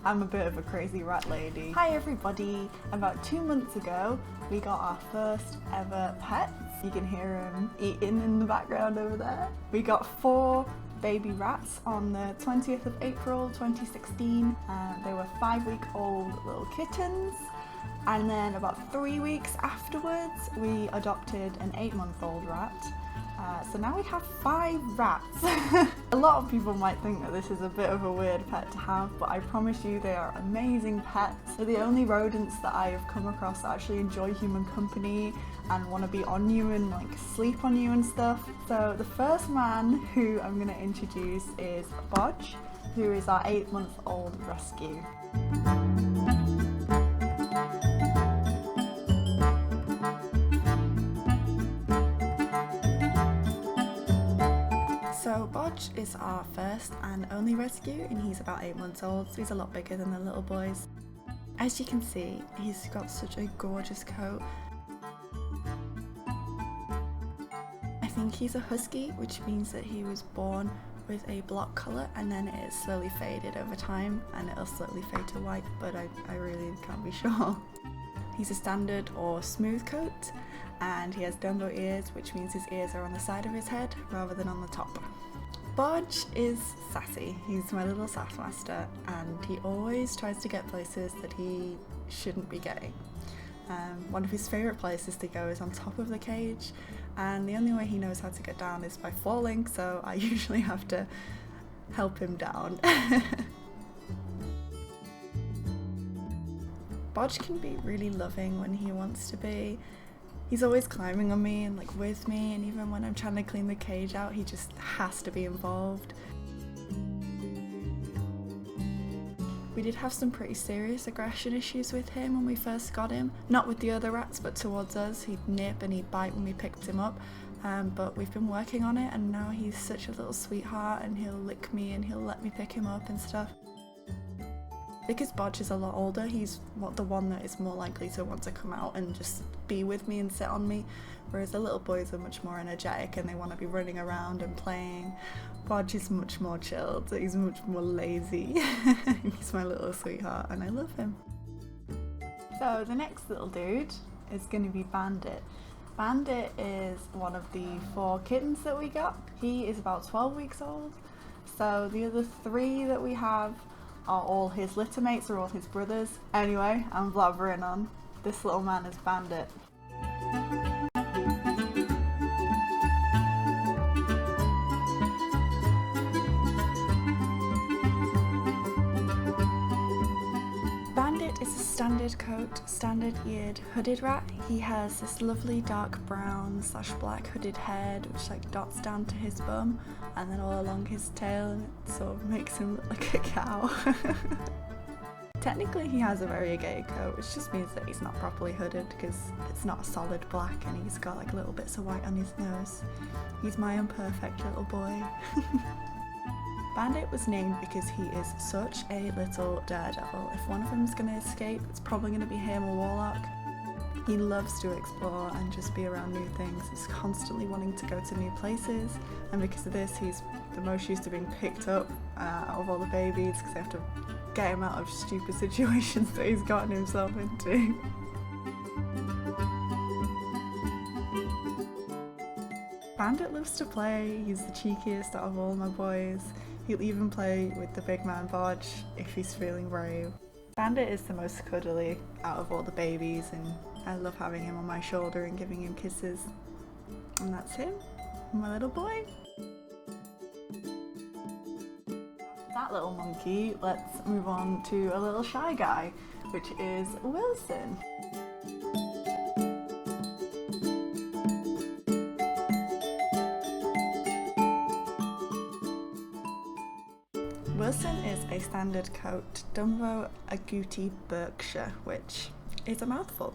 I'm a bit of a crazy rat lady. Hi everybody! About 2 months ago, we got our first ever pets. You can hear him eating in the background over there. We got 4 baby rats on the 20th of April 2016. They were 5-week-old little kittens. And then about 3 weeks afterwards, we adopted an 8-month-old rat. So now we have 5 rats. A lot of people might think that this is a bit of a weird pet to have, but I promise you they are amazing pets. They're the only rodents that I have come across that actually enjoy human company and want to be on you and like sleep on you and stuff. So the first man who I'm going to introduce is Bodgege, who is our 8-month-old rescue. So Bodgege is our first and only rescue, and he's about 8 months old, so he's a lot bigger than the little boys. As you can see, he's got such a gorgeous coat. I think he's a husky, which means that he was born with a block colour and then it has slowly faded over time, and it'll slowly fade to white, but I really can't be sure. He's a standard or smooth coat, and he has Dumbo ears, which means his ears are on the side of his head rather than on the top. Bodgege is sassy. He's my little sass master, and he always tries to get places that he shouldn't be getting. One of his favourite places to go is on top of the cage, and the only way he knows how to get down is by falling, so I usually have to help him down. Bodgege can be really loving when he wants to be. He's always climbing on me and like with me, and even when I'm trying to clean the cage out, he just has to be involved. We did have some pretty serious aggression issues with him when we first got him. Not with the other rats, but towards us. He'd nip and he'd bite when we picked him up. But we've been working on it, and now he's such a little sweetheart, and he'll lick me and he'll let me pick him up and stuff. Because Bodgege is a lot older, he's the one that is more likely to want to come out and just be with me and sit on me, whereas the little boys are much more energetic and they want to be running around and playing. Bodgege is much more chilled, he's much more lazy. He's my little sweetheart and I love him. So the next little dude is going to be Bandit. Bandit is one of the 4 kittens that we got. He is about 12 weeks old, so the other 3 that we have are all his litter mates, or all his brothers. Anyway, I'm blabbering on. This little man is Bandit. Bandit is a standard coat, standard eared hooded rat. He has this lovely dark brown / black hooded head which like dots down to his bum and then all along his tail, and it sort of makes him look like a cow. Technically he has a variegated coat, which just means that he's not properly hooded because it's not a solid black and he's got like little bits of white on his nose. He's my imperfect little boy. Bandit was named because he is such a little daredevil. If one of them is going to escape, it's probably going to be him or Warlock. He loves to explore and just be around new things. He's constantly wanting to go to new places, and because of this he's the most used to being picked up out of all the babies because they have to get him out of stupid situations that he's gotten himself into. Bandit loves to play. He's the cheekiest out of all my boys. He'll even play with the big man Bodgege if he's feeling brave. Bandit is the most cuddly out of all the babies, and I love having him on my shoulder and giving him kisses. And that's him, my little boy. That little monkey, let's move on to a little shy guy, which is Wilson. Wilson is a standard coat Dumbo Agouti Berkshire, which is a mouthful.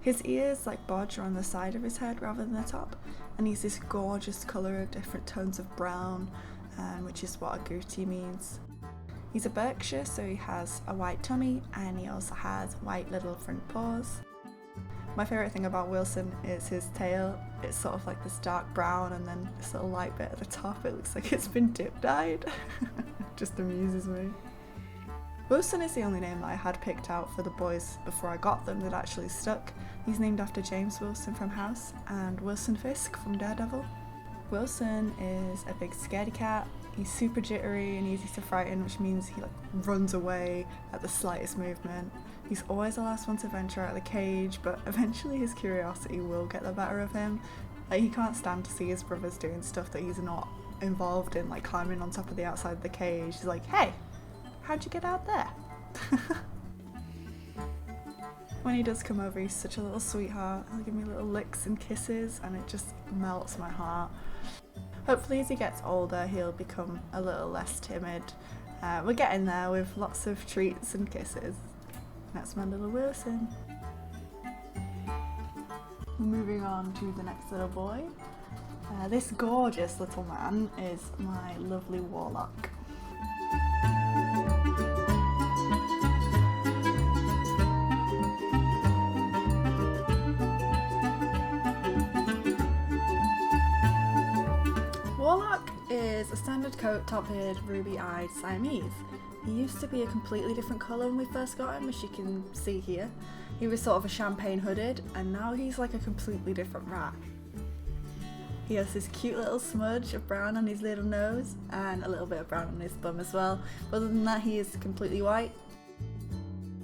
His ears, like Bodgege, are on the side of his head rather than the top, and he's this gorgeous colour of different tones of brown, which is what Agouti means. He's a Berkshire, so he has a white tummy and he also has white little front paws. My favourite thing about Wilson is his tail. It's sort of like this dark brown and then this little light bit at the top. It looks like it's been dip dyed. It just amuses me. Wilson is the only name that I had picked out for the boys before I got them that actually stuck. He's named after James Wilson from House and Wilson Fisk from Daredevil. Wilson is a big scaredy cat. He's super jittery and easy to frighten, which means he runs away at the slightest movement. He's always the last one to venture out of the cage, but eventually his curiosity will get the better of him. He can't stand to see his brothers doing stuff that he's not involved in, like climbing on top of the outside of the cage. He's like, hey, how'd you get out there? When he does come over, he's such a little sweetheart. He'll give me little licks and kisses and it just melts my heart. Hopefully as he gets older he'll become a little less timid. We're getting there with lots of treats and kisses. That's my little Wilson. Moving on to the next little boy. This gorgeous little man is my lovely Warlock. Warlock is a standard coat, top-eared, ruby-eyed Siamese. He used to be a completely different colour when we first got him, as you can see here. He was sort of a champagne hooded, and now he's like a completely different rat. He has this cute little smudge of brown on his little nose, and a little bit of brown on his bum as well. Other than that, he is completely white.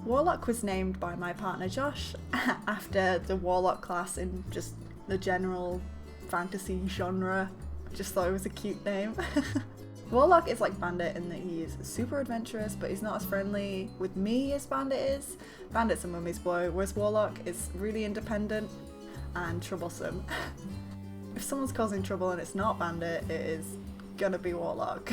Warlock was named by my partner Josh after the Warlock class in just the general fantasy genre. Just thought it was a cute name. Warlock is like Bandit in that he is super adventurous, but he's not as friendly with me as Bandit is. Bandit's a mummy's boy, whereas Warlock is really independent and troublesome. If someone's causing trouble and it's not Bandit, it is gonna be Warlock.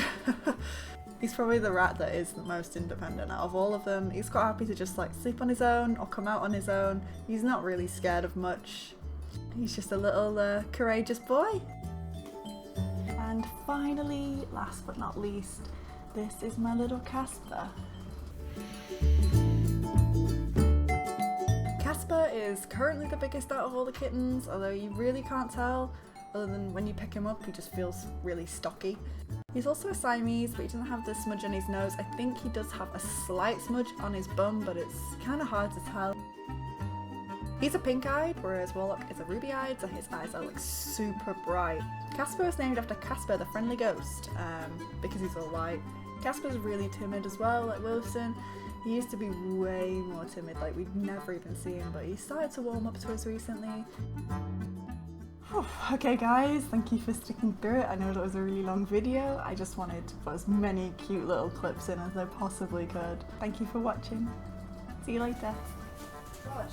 He's probably the rat that is the most independent out of all of them. He's quite happy to just sleep on his own or come out on his own. He's not really scared of much. He's just a little courageous boy. And finally, last but not least, this is my little Casper. Casper is currently the biggest out of all the kittens, although you really can't tell, other than when you pick him up he just feels really stocky. He's also a Siamese, but he doesn't have the smudge on his nose. I think he does have a slight smudge on his bum, but it's kind of hard to tell. He's a pink-eyed, whereas Warlock is a ruby-eyed, so his eyes are super bright. Casper is named after Casper the friendly ghost, because he's all white. Casper's really timid as well, like Wilson. He used to be way more timid, we'd never even see him, but he started to warm up to us recently. Okay guys, thank you for sticking through it. I know that was a really long video. I just wanted to put as many cute little clips in as I possibly could. Thank you for watching. See you later. Watch.